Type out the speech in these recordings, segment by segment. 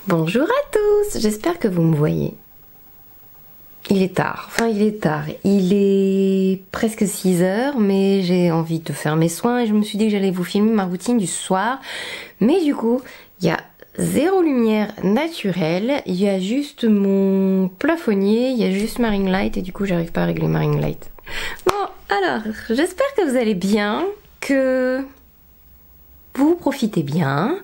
Bonjour à tous, j'espère que vous me voyez. Il est tard, il est presque 6 heures, mais j'ai envie de faire mes soins et je me suis dit que j'allais vous filmer ma routine du soir. Mais du coup, il y a zéro lumière naturelle, il y a juste mon plafonnier, il y a juste ma ring light et du coup j'arrive pas à régler ma ring light. Bon, alors, j'espère que vous allez bien, que vous profitez bien.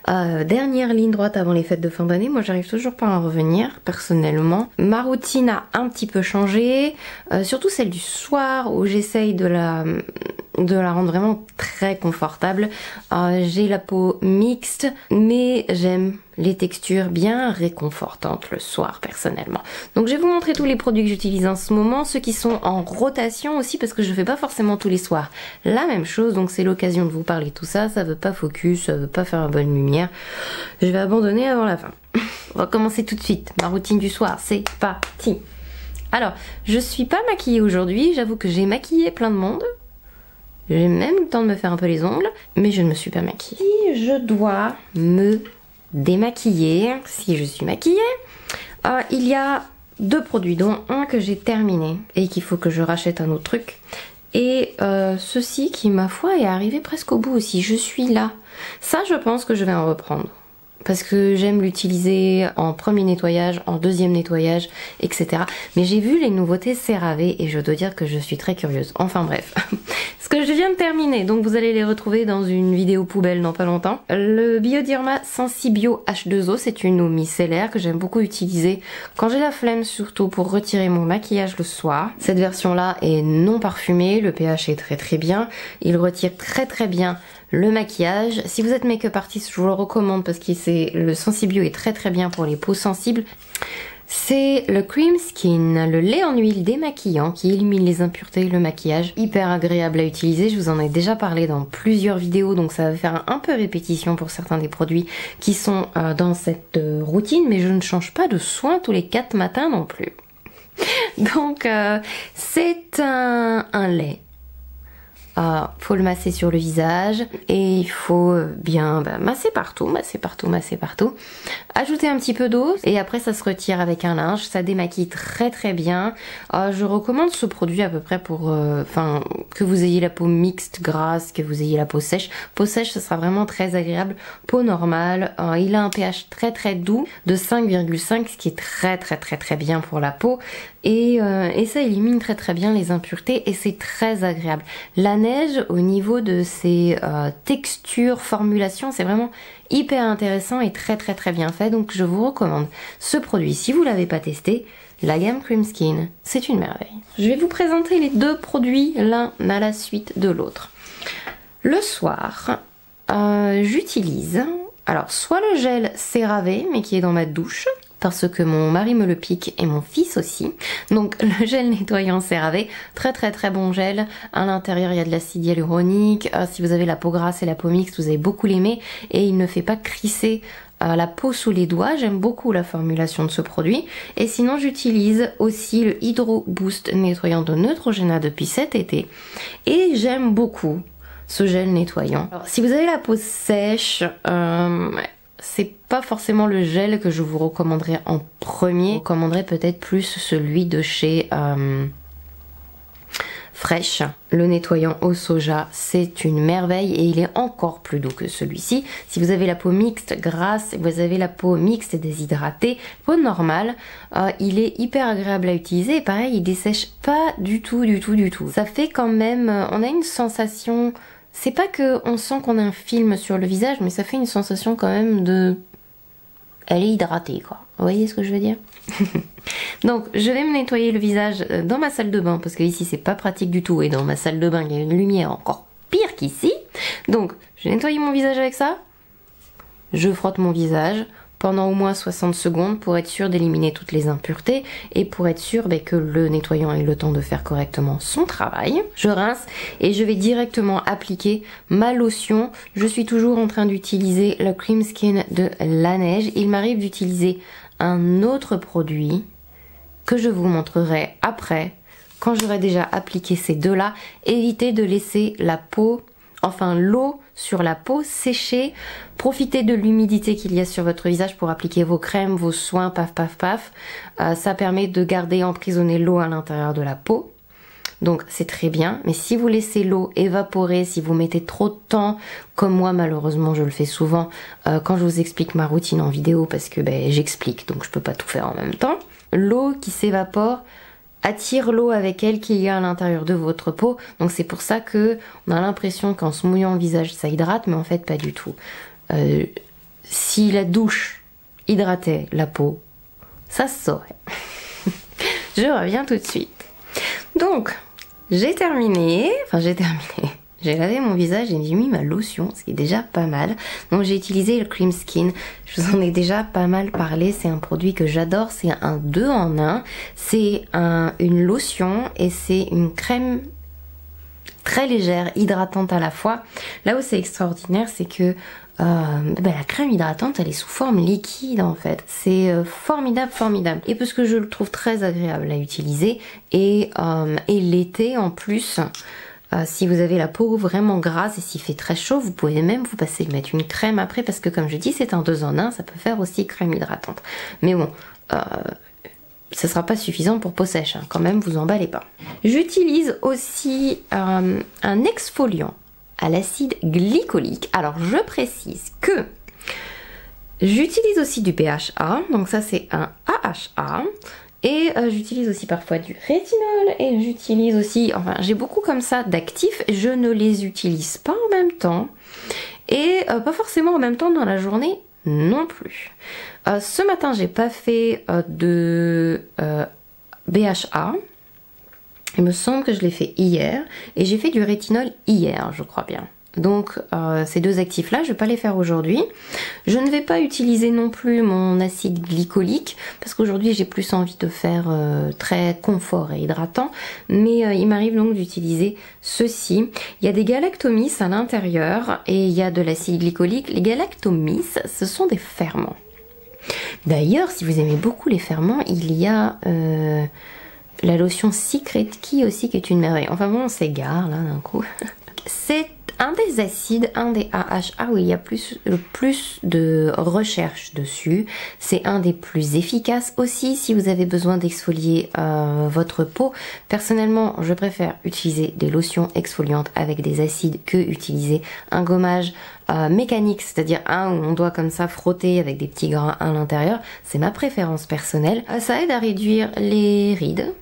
Dernière ligne droite avant les fêtes de fin d'année, moi j'arrive toujours pas à revenir personnellement. Ma routine a un petit peu changé, surtout celle du soir où j'essaye de la rendre vraiment très confortable. J'ai la peau mixte, mais j'aime les textures bien réconfortantes le soir personnellement. Donc je vais vous montrer tous les produits que j'utilise en ce moment, ceux qui sont en rotation aussi parce que je fais pas forcément tous les soirs la même chose, donc c'est l'occasion de vous parler de tout ça. Ça veut pas focus, ça veut pas faire une bonne lumière. Je vais abandonner avant la fin. On va commencer tout de suite. Ma routine du soir, c'est parti. Alors, je suis pas maquillée aujourd'hui, j'avoue que j'ai maquillé plein de monde. J'ai même eu le temps de me faire un peu les ongles, mais je ne me suis pas maquillée. Si je dois me démaquiller, si je suis maquillée, il y a 2 produits, dont un que j'ai terminé et qu'il faut que je rachète un autre truc. Et ceci qui, ma foi, est arrivé presque au bout aussi. Je suis là. Ça, je pense que je vais en reprendre. Parce que j'aime l'utiliser en premier nettoyage, en deuxième nettoyage, etc. Mais j'ai vu les nouveautés CeraVe et je dois dire que je suis très curieuse. Enfin bref, ce que je viens de terminer, donc vous allez les retrouver dans une vidéo poubelle dans pas longtemps. Le Bioderma Sensibio H2O, c'est une eau micellaire que j'aime beaucoup utiliser quand j'ai la flemme, surtout pour retirer mon maquillage le soir. Cette version-là est non parfumée, le pH est très bien, il retire très bien le maquillage. Si vous êtes make-up artiste, je vous le recommande parce que le Sensibio est très bien pour les peaux sensibles. C'est le Cream Skin, le lait en huile démaquillant qui élimine les impuretés et le maquillage. Hyper agréable à utiliser, je vous en ai déjà parlé dans plusieurs vidéos, donc ça va faire un peu répétition pour certains des produits qui sont dans cette routine, mais je ne change pas de soin tous les 4 matins non plus. Donc c'est un lait. Faut le masser sur le visage et il faut bien masser partout. Ajouter un petit peu d'eau et après ça se retire avec un linge, ça démaquille très bien. Je recommande ce produit à peu près pour que vous ayez la peau mixte, grasse, que vous ayez la peau sèche. Peau sèche, ce sera vraiment très agréable. Peau normale, il a un pH très doux de 5,5, ce qui est très bien pour la peau. Et ça élimine très bien les impuretés et c'est très agréable. La neige, au niveau de ses textures, formulations, c'est vraiment hyper intéressant et très bien fait. Donc je vous recommande ce produit si vous l'avez pas testé. La gamme Cream Skin, c'est une merveille. Je vais vous présenter les 2 produits l'un à la suite de l'autre. Le soir, j'utilise alors soit le gel CeraVe mais qui est dans ma douche, parce que mon mari me le pique et mon fils aussi. Donc le gel nettoyant CeraVe, très bon gel. À l'intérieur il y a de l'acide hyaluronique. Si vous avez la peau grasse et la peau mixte, vous allez beaucoup l'aimer et il ne fait pas crisser la peau sous les doigts. J'aime beaucoup la formulation de ce produit. Et sinon j'utilise aussi le Hydro Boost nettoyant de Neutrogena depuis cet été. Et j'aime beaucoup ce gel nettoyant. Alors, si vous avez la peau sèche, c'est pas forcément le gel que je vous recommanderais en premier. Je vous recommanderais peut-être plus celui de chez Fresh. Le nettoyant au soja, c'est une merveille et il est encore plus doux que celui-ci. Si vous avez la peau mixte, grasse, vous avez la peau mixte et déshydratée, peau normale, il est hyper agréable à utiliser et pareil, il dessèche pas du tout. Ça fait quand même, on a une sensation. C'est pas que on sent qu'on a un film sur le visage, mais ça fait une sensation quand même de... Elle est hydratée quoi. Vous voyez ce que je veux dire? Donc je vais me nettoyer le visage dans ma salle de bain, parce que ici c'est pas pratique du tout, et dans ma salle de bain il y a une lumière encore pire qu'ici. Donc je vais nettoyer mon visage avec ça. Je frotte mon visage pendant au moins 60 secondes pour être sûr d'éliminer toutes les impuretés et pour être sûr que le nettoyant ait le temps de faire correctement son travail. Je rince et je vais directement appliquer ma lotion. Je suis toujours en train d'utiliser le Cream Skin de Laneige. Il m'arrive d'utiliser un autre produit que je vous montrerai après quand j'aurai déjà appliqué ces deux-là, évitez de laisser la peau, enfin l'eau sur la peau sécher. Profitez de l'humidité qu'il y a sur votre visage pour appliquer vos crèmes, vos soins, paf paf paf. Ça permet de garder emprisonner l'eau à l'intérieur de la peau. Donc c'est très bien, mais si vous laissez l'eau évaporer, si vous mettez trop de temps, comme moi malheureusement je le fais souvent quand je vous explique ma routine en vidéo, parce que j'explique, donc je peux pas tout faire en même temps. L'eau qui s'évapore attire l'eau avec elle qu'il y a à l'intérieur de votre peau, donc c'est pour ça que on a l'impression qu'en se mouillant le visage ça hydrate, mais en fait pas du tout. Si la douche hydratait la peau, ça se saurait. Je reviens tout de suite. Donc j'ai terminé, j'ai lavé mon visage et j'ai mis ma lotion, ce qui est déjà pas mal. Donc j'ai utilisé le Cream Skin, je vous en ai déjà pas mal parlé, c'est un produit que j'adore, c'est un 2 en 1. C'est une lotion et c'est une crème très légère, hydratante à la fois. Là où c'est extraordinaire, c'est que la crème hydratante, elle est sous forme liquide en fait. C'est formidable, formidable. Et parce que je le trouve très agréable à utiliser. Et l'été en plus, si vous avez la peau vraiment grasse et s'il fait très chaud, vous pouvez même vous passer de mettre une crème après, parce que comme je dis, c'est un 2 en 1, ça peut faire aussi crème hydratante. Mais bon, ce sera pas suffisant pour peau sèche, hein. Quand même, vous emballez pas. J'utilise aussi un exfoliant à l'acide glycolique. Alors je précise que j'utilise aussi du BHA, donc ça c'est un AHA, et j'utilise aussi parfois du rétinol, et j'utilise aussi, enfin j'ai beaucoup comme ça d'actifs, je ne les utilise pas en même temps, et pas forcément en même temps dans la journée non plus. Ce matin j'ai pas fait de BHA. Il me semble que je l'ai fait hier et j'ai fait du rétinol hier, je crois bien. Donc ces deux actifs là, je vais pas les faire aujourd'hui. Je ne vais pas utiliser non plus mon acide glycolique parce qu'aujourd'hui j'ai plus envie de faire très confort et hydratant. Mais il m'arrive donc d'utiliser ceci. Il y a des galactomys à l'intérieur et il y a de l'acide glycolique. Les galactomys, ce sont des ferments. D'ailleurs, si vous aimez beaucoup les ferments, il y a la lotion Secret Key aussi qui est une merveille. Enfin bon, on s'égare là d'un coup. C'est un des acides, un des AHA où il y a le plus de recherche dessus. C'est un des plus efficaces aussi si vous avez besoin d'exfolier votre peau. Personnellement, je préfère utiliser des lotions exfoliantes avec des acides que utiliser un gommage mécanique, c'est-à-dire un où on doit comme ça frotter avec des petits grains à l'intérieur. C'est ma préférence personnelle. Ça aide à réduire les rides.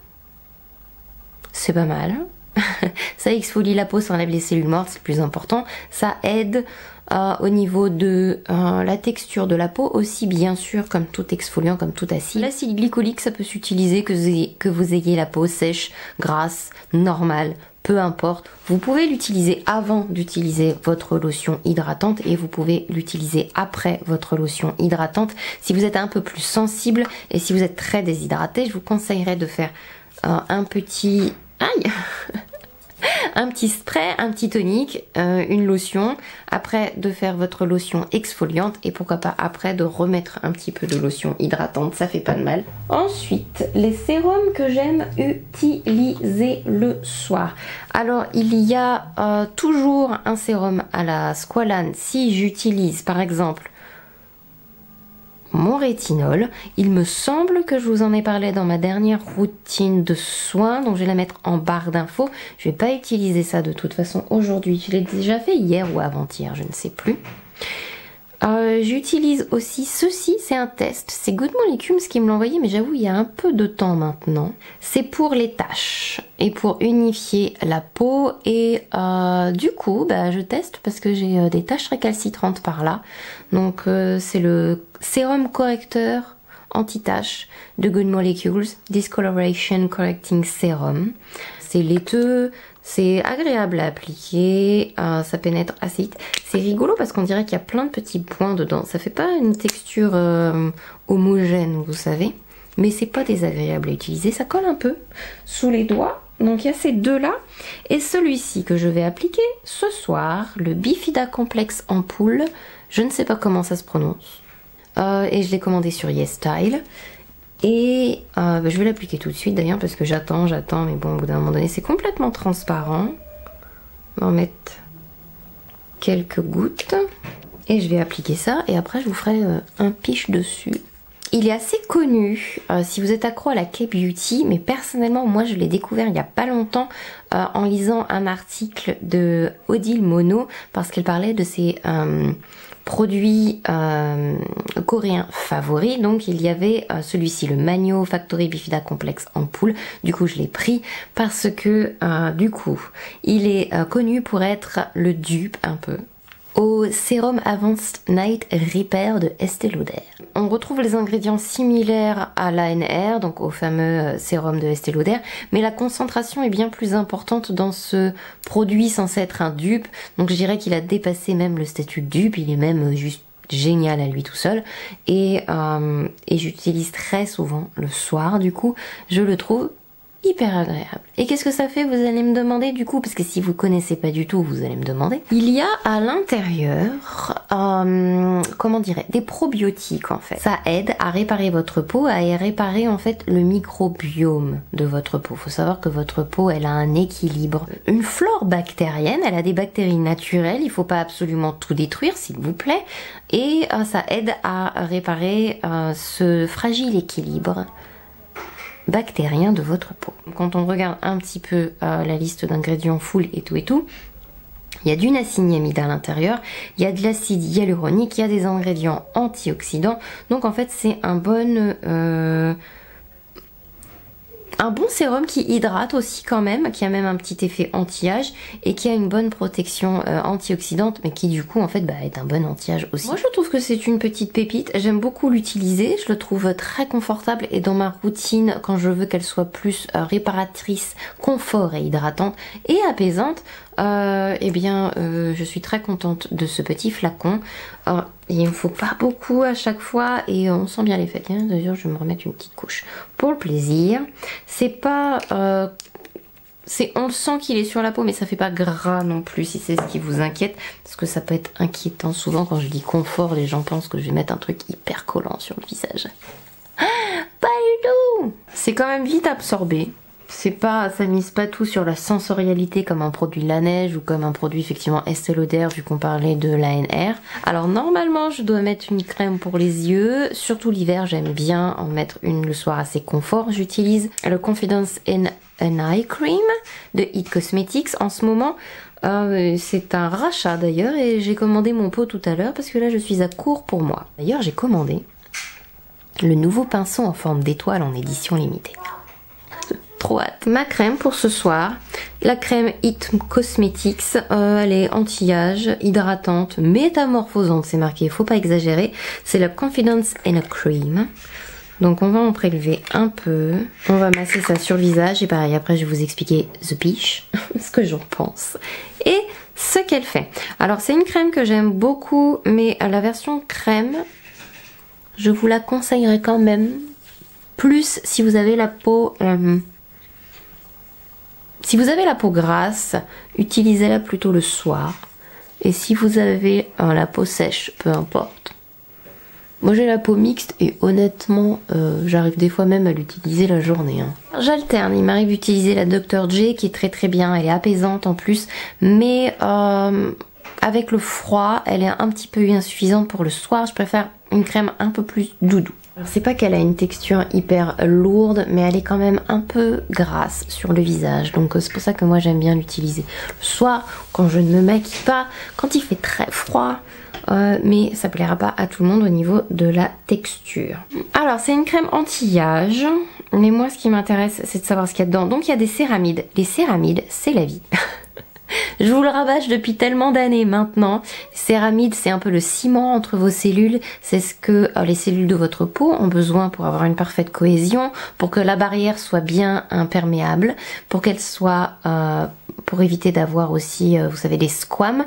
C'est pas mal. Ça exfolie la peau sans enlève les cellules mortes, c'est le plus important. Ça aide au niveau de la texture de la peau aussi, bien sûr, comme tout exfoliant, comme tout acide. L'acide glycolique, ça peut s'utiliser que vous ayez la peau sèche, grasse, normale, peu importe. Vous pouvez l'utiliser avant d'utiliser votre lotion hydratante et vous pouvez l'utiliser après votre lotion hydratante. Si vous êtes un peu plus sensible et si vous êtes très déshydraté, je vous conseillerais de faire un petit... Aïe un petit spray, un petit tonique, une lotion, après de faire votre lotion exfoliante et pourquoi pas après de remettre un petit peu de lotion hydratante, ça fait pas de mal. Ensuite, les sérums que j'aime utiliser le soir. Alors il y a toujours un sérum à la squalane si j'utilise par exemple mon rétinol. Il me semble que je vous en ai parlé dans ma dernière routine de soins, donc je vais la mettre en barre d'infos. Je vais pas utiliser ça de toute façon aujourd'hui, je l'ai déjà fait hier ou avant-hier, je ne sais plus. J'utilise aussi ceci, c'est un test, c'est Good Molecules qui me l'a envoyé, mais j'avoue il y a un peu de temps maintenant. C'est pour les taches et pour unifier la peau et du coup je teste parce que j'ai des taches récalcitrantes par là. Donc c'est le sérum correcteur anti-tache de Good Molecules, Discoloration Correcting Serum. C'est laiteux, c'est agréable à appliquer, ça pénètre assez vite. C'est rigolo parce qu'on dirait qu'il y a plein de petits points dedans. Ça fait pas une texture homogène, vous savez, mais c'est pas désagréable à utiliser. Ça colle un peu sous les doigts. Donc il y a ces deux-là. Et celui-ci que je vais appliquer ce soir, le Bifida Complex Ampoule. Je ne sais pas comment ça se prononce. Et je l'ai commandé sur YesStyle. Et je vais l'appliquer tout de suite d'ailleurs parce que j'attends, mais bon, au bout d'un moment donné, c'est complètement transparent. On va en mettre quelques gouttes et je vais appliquer ça et après je vous ferai un piche dessus. Il est assez connu si vous êtes accro à la K-Beauty, mais personnellement moi je l'ai découvert il n'y a pas longtemps en lisant un article de Odile Mono parce qu'elle parlait de ses produits coréens favoris. Donc il y avait celui-ci, le Magno Factory Bifida Complex en poule. Du coup je l'ai pris parce que du coup il est connu pour être le dupe un peu au sérum Advanced Night Repair de Estée Lauder. On retrouve les ingrédients similaires à l'ANR, donc au fameux sérum de Estée Lauder, mais la concentration est bien plus importante dans ce produit censé être un dupe, donc je dirais qu'il a dépassé même le statut de dupe, il est même juste génial à lui tout seul, et j'utilise très souvent le soir, du coup je le trouve hyper agréable. Et qu'est-ce que ça fait, vous allez me demander du coup, parce que si vous connaissez pas du tout, vous allez me demander. Il y a à l'intérieur, comment dirais, des probiotiques en fait. Ça aide à réparer votre peau, à réparer en fait le microbiome de votre peau. Faut savoir que votre peau, elle a un équilibre, une flore bactérienne, elle a des bactéries naturelles, il faut pas absolument tout détruire s'il vous plaît, et ça aide à réparer ce fragile équilibre bactérien de votre peau. Quand on regarde un petit peu la liste d'ingrédients full et tout, il y a du niacinamide à l'intérieur, il y a de l'acide hyaluronique, il y a des ingrédients antioxydants. Donc en fait c'est un bon sérum qui hydrate aussi quand même, qui a même un petit effet anti-âge et qui a une bonne protection antioxydante, mais qui du coup en fait est un bon anti-âge aussi. Moi je trouve que c'est une petite pépite, j'aime beaucoup l'utiliser, je le trouve très confortable et dans ma routine quand je veux qu'elle soit plus réparatrice, confort et hydratante et apaisante, je suis très contente de ce petit flacon. Il ne faut pas beaucoup à chaque fois et on sent bien l'effet. D'ailleurs je vais me remettre une petite couche pour le plaisir. C'est pas... on le sent qu'il est sur la peau mais ça fait pas gras non plus si c'est ce qui vous inquiète. Parce que ça peut être inquiétant. Souvent quand je dis confort, les gens pensent que je vais mettre un truc hyper collant sur le visage. Pas du tout. C'est quand même vite absorbé. C'est pas, ça mise pas tout sur la sensorialité comme un produit La Neige ou comme un produit effectivement Estée Lauder vu qu'on parlait de l'ANR. Alors normalement je dois mettre une crème pour les yeux, surtout l'hiver j'aime bien en mettre une le soir assez confort. J'utilise le Confidence in an Eye Cream de It Cosmetics en ce moment. C'est un rachat d'ailleurs et j'ai commandé mon pot tout à l'heure parce que là je suis à court pour moi. D'ailleurs j'ai commandé le nouveau pinceau en forme d'étoile en édition limitée. Trop hâte. Ma crème pour ce soir, la crème It Cosmetics, elle est anti-âge, hydratante, métamorphosante, c'est marqué, faut pas exagérer. C'est la Confidence in a Cream. Donc on va en prélever un peu, on va masser ça sur le visage et pareil après je vais vous expliquer the piche, ce que j'en pense et ce qu'elle fait. Alors c'est une crème que j'aime beaucoup mais la version crème, je vous la conseillerais quand même plus si vous avez la peau... Si vous avez la peau grasse, utilisez-la plutôt le soir. Et si vous avez la peau sèche, peu importe. Moi j'ai la peau mixte et honnêtement, j'arrive des fois même à l'utiliser la journée. J'alterne, il m'arrive d'utiliser la Dr. J qui est très très bien, elle est apaisante en plus. Mais avec le froid, elle est un petit peu insuffisante pour le soir. Je préfère une crème un peu plus doudou. C'est pas qu'elle a une texture hyper lourde, mais elle est quand même un peu grasse sur le visage. Donc c'est pour ça que moi j'aime bien l'utiliser le soir, quand je ne me maquille pas, quand il fait très froid. Mais ça plaira pas à tout le monde au niveau de la texture. Alors c'est une crème anti-âge, mais moi ce qui m'intéresse c'est de savoir ce qu'il y a dedans. Donc il y a des céramides. Les céramides, c'est la vie. Je vous le rabâche depuis tellement d'années maintenant. Céramide, c'est un peu le ciment entre vos cellules. C'est ce que les cellules de votre peau ont besoin pour avoir une parfaite cohésion, pour que la barrière soit bien imperméable, pour qu'elle soit, pour éviter d'avoir aussi, vous savez, des squames,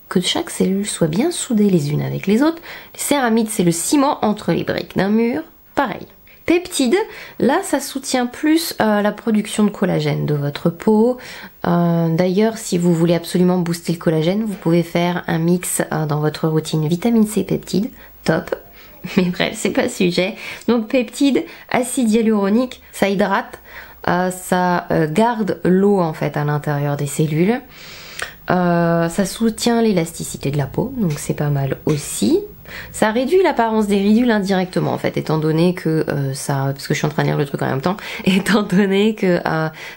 que chaque cellule soit bien soudée les unes avec les autres. Les céramides, c'est le ciment entre les briques d'un mur. Pareil. Peptides, là ça soutient plus la production de collagène de votre peau. D'ailleurs si vous voulez absolument booster le collagène, vous pouvez faire un mix dans votre routine vitamine C peptide, top. Mais bref, c'est pas le sujet. Donc peptides, acide hyaluronique, ça hydrate, ça garde l'eau en fait à l'intérieur des cellules. Ça soutient l'élasticité de la peau, donc c'est pas mal aussi. Ça réduit l'apparence des ridules indirectement en fait, étant donné que parce que je suis en train de lire le truc en même temps, étant donné que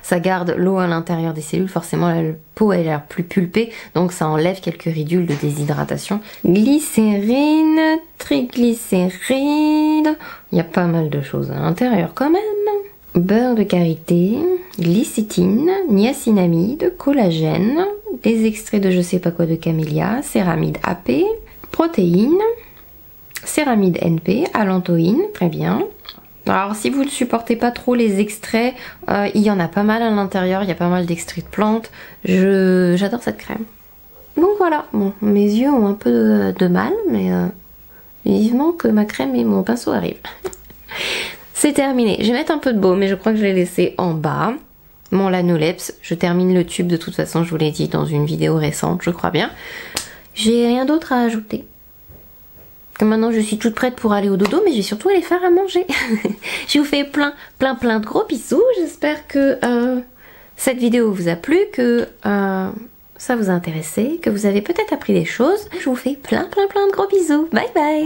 ça garde l'eau à l'intérieur des cellules, forcément la peau elle a l'air plus pulpée, donc ça enlève quelques ridules de déshydratation. Glycérine, triglycérides, il y a pas mal de choses à l'intérieur quand même. Beurre de karité, glycétine, niacinamide, collagène, des extraits de je sais pas quoi de camélia, céramide AP, protéines, céramide NP, allantoïne, très bien. Alors si vous ne supportez pas trop les extraits, il y en a pas mal à l'intérieur, il y a pas mal d'extraits de plantes, j'adore cette crème. Donc voilà, bon, mes yeux ont un peu de mal, mais vivement que ma crème et mon pinceau arrivent. C'est terminé, je vais mettre un peu de baume, mais je crois que je l'ai laissé en bas. Mon Lanoleps, je termine le tube de toute façon, je vous l'ai dit dans une vidéo récente, je crois bien. J'ai rien d'autre à ajouter. Comme maintenant je suis toute prête pour aller au dodo, mais je vais surtout aller faire à manger. Je vous fais plein de gros bisous, j'espère que cette vidéo vous a plu, que ça vous a intéressé, que vous avez peut-être appris des choses. Je vous fais plein de gros bisous, bye bye.